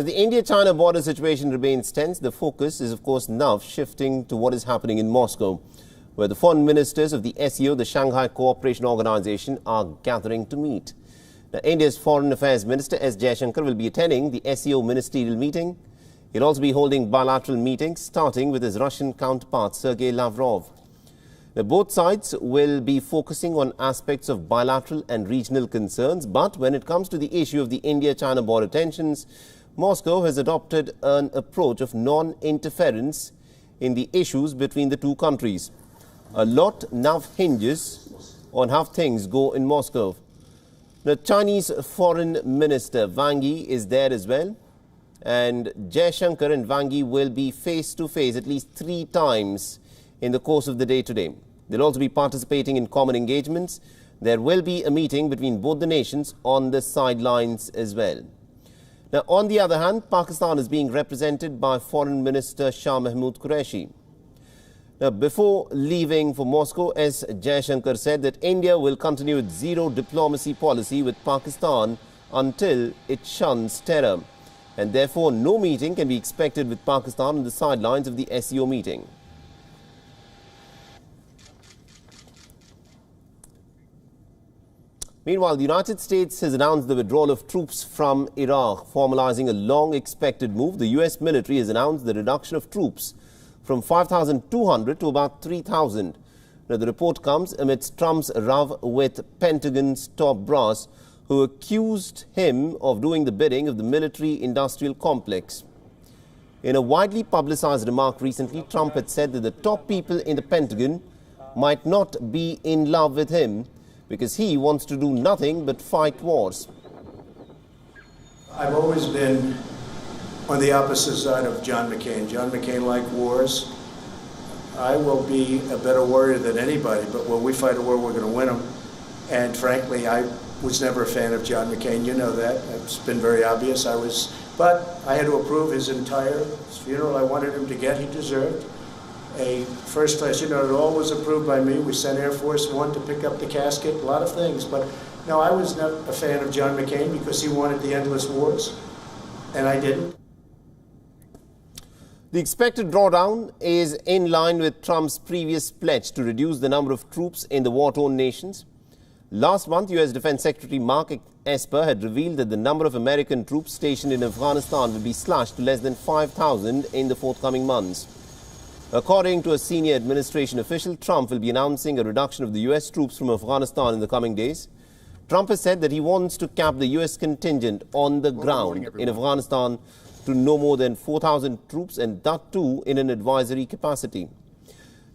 The India-China border situation remains tense. The focus is, of course, now shifting to what is happening in Moscow, where the foreign ministers of the SCO, the Shanghai Cooperation Organization, are gathering to meet. Now, India's Foreign Affairs Minister S. Jaishankar will be attending the SCO ministerial meeting. He'll also be holding bilateral meetings, starting with his Russian counterpart, Sergei Lavrov. Now, both sides will be focusing on aspects of bilateral and regional concerns, but when it comes to the issue of the India-China border tensions, Moscow has adopted an approach of non-interference in the issues between the two countries. A lot now hinges on how things go in Moscow. The Chinese Foreign Minister Wang Yi is there as well, and Jaishankar and Wang Yi will be face-to-face at least 3 times in the course of the day today. They'll also be participating in common engagements. There will be a meeting between both the nations on the sidelines as well. Now, on the other hand, Pakistan is being represented by Foreign Minister Shah Mahmood Qureshi. Now, before leaving for Moscow, S. Jaishankar said that India will continue its zero diplomacy policy with Pakistan until it shuns terror, and therefore no meeting can be expected with Pakistan on the sidelines of the SCO meeting. Meanwhile, the United States has announced the withdrawal of troops from Iraq, formalizing a long-expected move. The U.S. military has announced the reduction of troops from 5,200 to about 3,000. Now, the report comes amidst Trump's row with Pentagon's top brass, who accused him of doing the bidding of the military-industrial complex. In a widely publicized remark recently, Trump had said that the top people in the Pentagon might not be in love with him because he wants to do nothing but fight wars. I've always been on the opposite side of John McCain. John McCain liked wars. I will be a better warrior than anybody, but when we fight a war, we're going to win them. And frankly, I was never a fan of John McCain. You know that. It's been very obvious. But I had to approve his entire funeral. I wanted him to get. He deserved a first class. You know, it all was approved by me. We sent Air Force One to pick up the casket, a lot of things. But no, I was not a fan of John McCain because he wanted the endless wars, and I didn't. The expected drawdown is in line with Trump's previous pledge to reduce the number of troops in the war-torn nations. Last month, U.S. Defense Secretary Mark Esper had revealed that the number of American troops stationed in Afghanistan will be slashed to less than 5,000 in the forthcoming months. According to a senior administration official, Trump will be announcing a reduction of the U.S. troops from Afghanistan in the coming days. Trump has said that he wants to cap the U.S. contingent on the ground in Afghanistan to no more than 4,000 troops, and that too in an advisory capacity.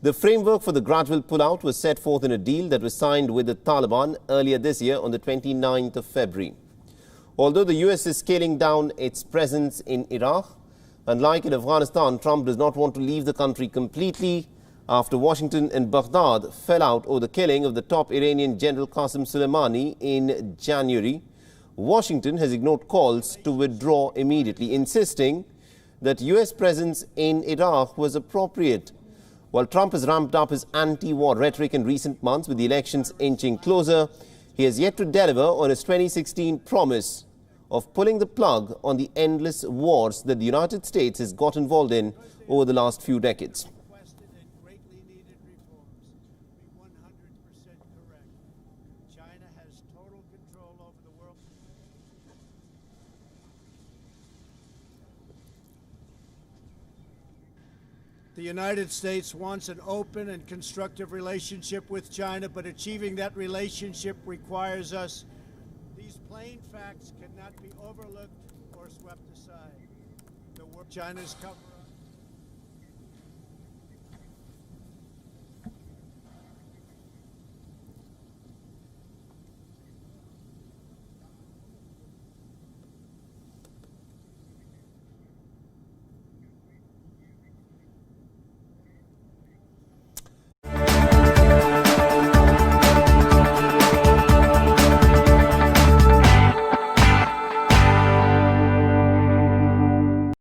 The framework for the gradual pullout was set forth in a deal that was signed with the Taliban earlier this year on the 29th of February. Although the U.S. is scaling down its presence in Iraq, unlike in Afghanistan, Trump does not want to leave the country completely after Washington and Baghdad fell out over the killing of the top Iranian General Qasem Soleimani in January. Washington has ignored calls to withdraw immediately, insisting that U.S. presence in Iraq was appropriate. While Trump has ramped up his anti-war rhetoric in recent months with the elections inching closer, he has yet to deliver on his 2016 promise of pulling the plug on the endless wars that the United States has got involved in over the last few decades. China has total control over the world. The United States wants an open and constructive relationship with China, but achieving that relationship requires us. These plain facts cannot be overlooked or swept aside. China's cover